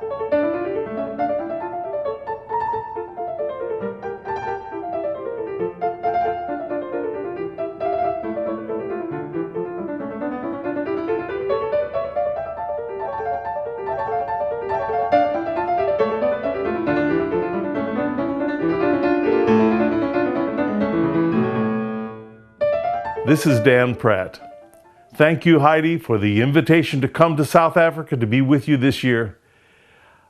This is Dan Pratt. Thank you, Heidi, for the invitation to come to South Africa to be with you this year.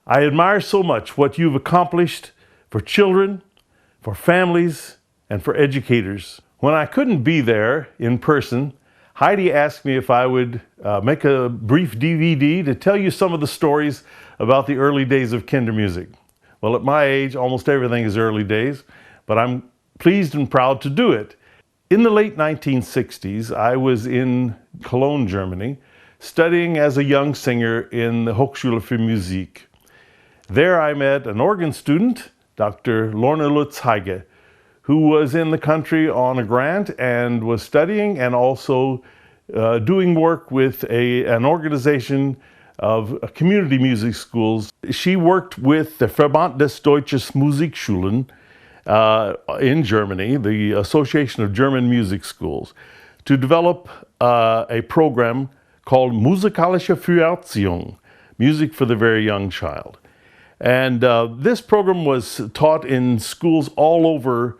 I admire so much what you've accomplished for children, for families, and for educators. When I couldn't be there in person, Heidi asked me if I would make a brief DVD to tell you some of the stories about the early days of Kindermusik. Well, at my age, almost everything is early days, but I'm pleased and proud to do it. In the late 1960s, I was in Cologne, Germany, studying as a young singer in the Hochschule für Musik. There I met an organ student, Dr. Lorna Lutz-Heige, who was in the country on a grant and was studying and also doing work with an organization of community music schools. She worked with the Verband des Deutschen Musikschulen in Germany, the Association of German Music Schools, to develop a program called Musikalische Früherziehung, music for the very young child. And this program was taught in schools all over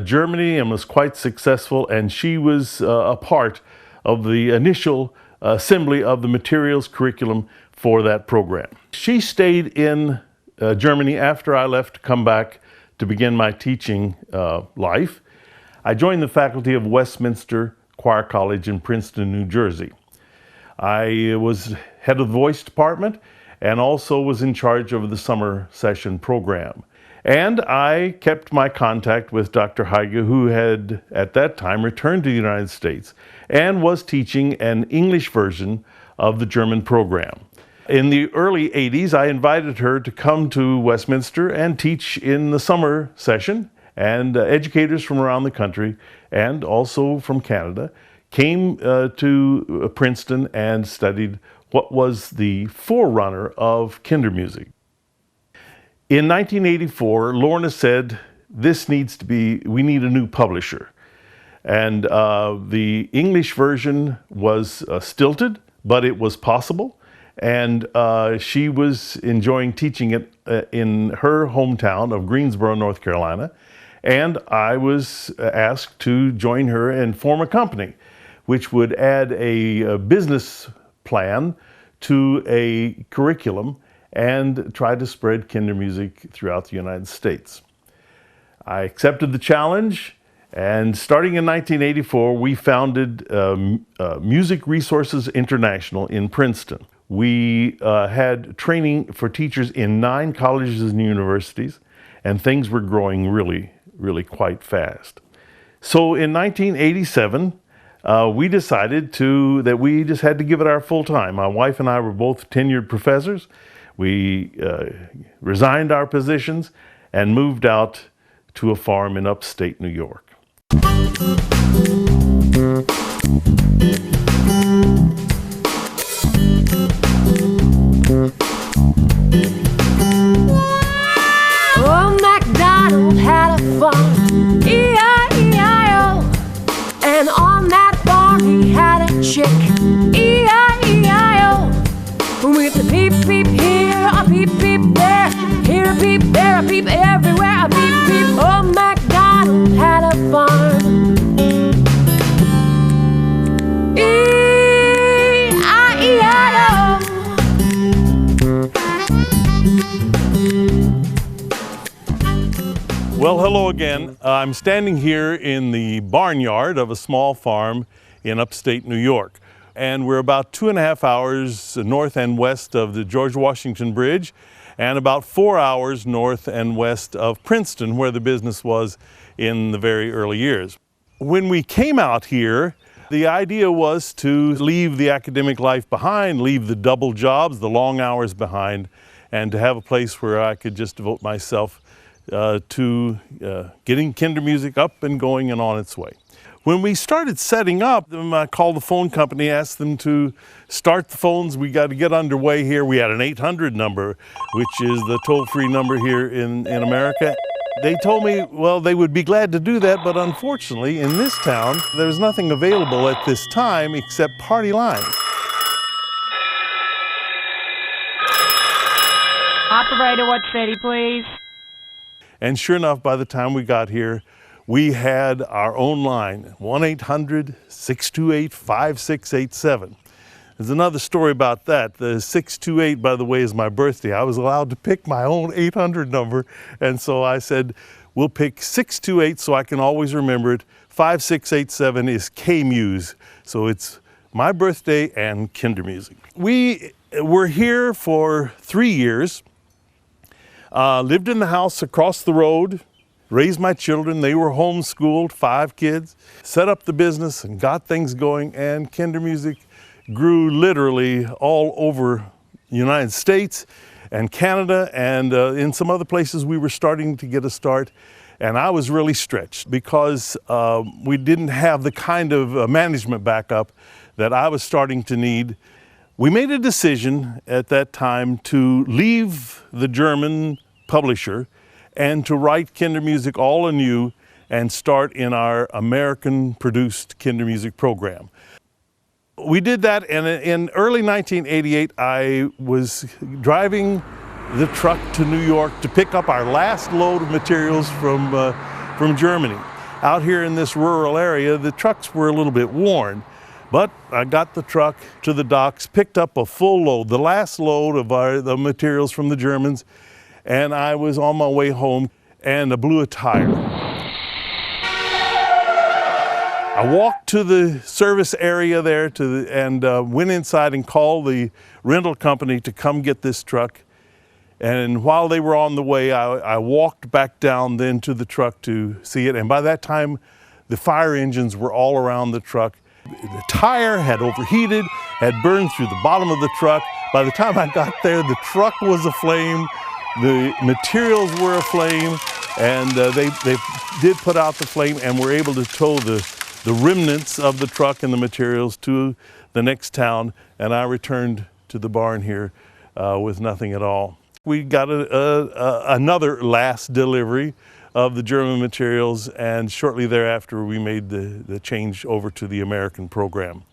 Germany and was quite successful, and she was a part of the initial assembly of the materials curriculum for that program. She stayed in Germany after I left to come back to begin my teaching life. I joined the faculty of Westminster Choir College in Princeton, New Jersey. I was head of the voice department and also was in charge of the summer session program. And I kept my contact with Dr. Heige, who had at that time returned to the United States and was teaching an English version of the German program. In the early 80s, I invited her to come to Westminster and teach in the summer session, and educators from around the country and also from Canada came to Princeton and studied what was the forerunner of Kindermusik. In 1984, Lorna said, we need a new publisher. And the English version was stilted, but it was possible. And she was enjoying teaching it in her hometown of Greensboro, North Carolina. And I was asked to join her and form a company, which would add a business plan to a curriculum and try to spread Kindermusik throughout the United States. I accepted the challenge, and starting in 1984, we founded Music Resources International in Princeton. We had training for teachers in 9 colleges and universities, and things were growing really quite fast. So in 1987, we decided that we just had to give it our full time. My wife and I were both tenured professors. We resigned our positions and moved out to a farm in upstate New York. Oh, MacDonald had a farm, E-I-E-I-O. And on that farm he had a chick, E-I-E-I-O. With a peep peep here, a peep peep there, here a peep, there a peep, everywhere a peep peep. Oh, MacDonald had a farm. E-I-E-I-O. Well, hello again. I'm standing here in the barnyard of a small farm in upstate New York. And we're about 2.5 hours north and west of the George Washington Bridge and about 4 hours north and west of Princeton, where the business was in the very early years. When we came out here, the idea was to leave the academic life behind, leave the double jobs, the long hours behind, and to have a place where I could just devote myself to getting Kindermusik up and going and on its way. When we started setting up, I called the phone company, asked them to start the phones. We got to get underway here. We had an 800 number, which is the toll-free number here in America. They told me, well, they would be glad to do that, but unfortunately, in this town, there's nothing available at this time except party lines. Operator, what city, please? And sure enough, by the time we got here, we had our own line, 1-800-628-5687. There's another story about that. The 628, by the way, is my birthday. I was allowed to pick my own 800 number, and so I said, we'll pick 628 so I can always remember it. 5687 is K-Muse, so it's my birthday and Kindermusik. We were here for 3 years, lived in the house across the road, raised my children. They were homeschooled, 5 kids, set up the business and got things going, and Kindermusik grew literally all over the United States and Canada, and in some other places we were starting to get a start. And I was really stretched because we didn't have the kind of management backup that I was starting to need. We made a decision at that time to leave the German publisher and to write Kindermusik all anew and start in our American-produced Kindermusik program. We did that, and in early 1988, I was driving the truck to New York to pick up our last load of materials from Germany. Out here in this rural area, the trucks were a little bit worn, but I got the truck to the docks, picked up a full load, the last load of the materials from the Germans, and I was on my way home, and I blew a tire. I walked to the service area there and went inside and called the rental company to come get this truck. And while they were on the way, I walked back down then to the truck to see it. And by that time, the fire engines were all around the truck. The tire had overheated, had burned through the bottom of the truck. By the time I got there, the truck was aflame. The materials were aflame, and they did put out the flame and were able to tow the remnants of the truck and the materials to the next town, and I returned to the barn here with nothing at all. We got another last delivery of the German materials, and shortly thereafter we made the change over to the American program.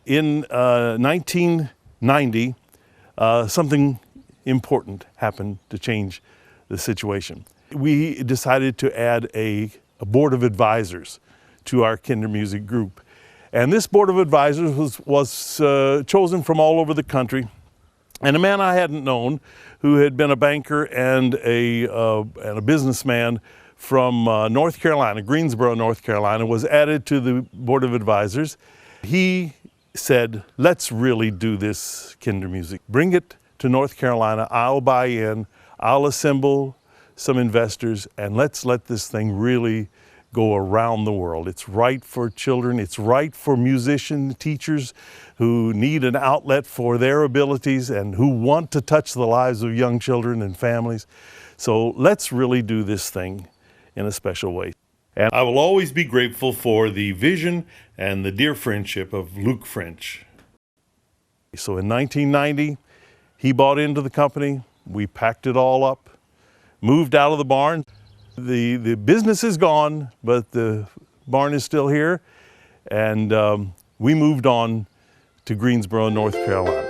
In 1990, something important happened to change the situation. We decided to add a board of advisors to our Kindermusik group. And this board of advisors was chosen from all over the country. And a man I hadn't known, who had been a banker and a businessman from North Carolina, Greensboro, North Carolina, was added to the board of advisors. He said, let's really do this Kindermusik. Bring it to North Carolina, I'll buy in, I'll assemble some investors, and let's let this thing really go around the world. It's right for children, it's right for musician teachers who need an outlet for their abilities and who want to touch the lives of young children and families. So let's really do this thing in a special way. And I will always be grateful for the vision and the dear friendship of Luke French. So in 1990, he bought into the company, we packed it all up, moved out of the barn. The business is gone, but the barn is still here, and we moved on to Greensboro, North Carolina.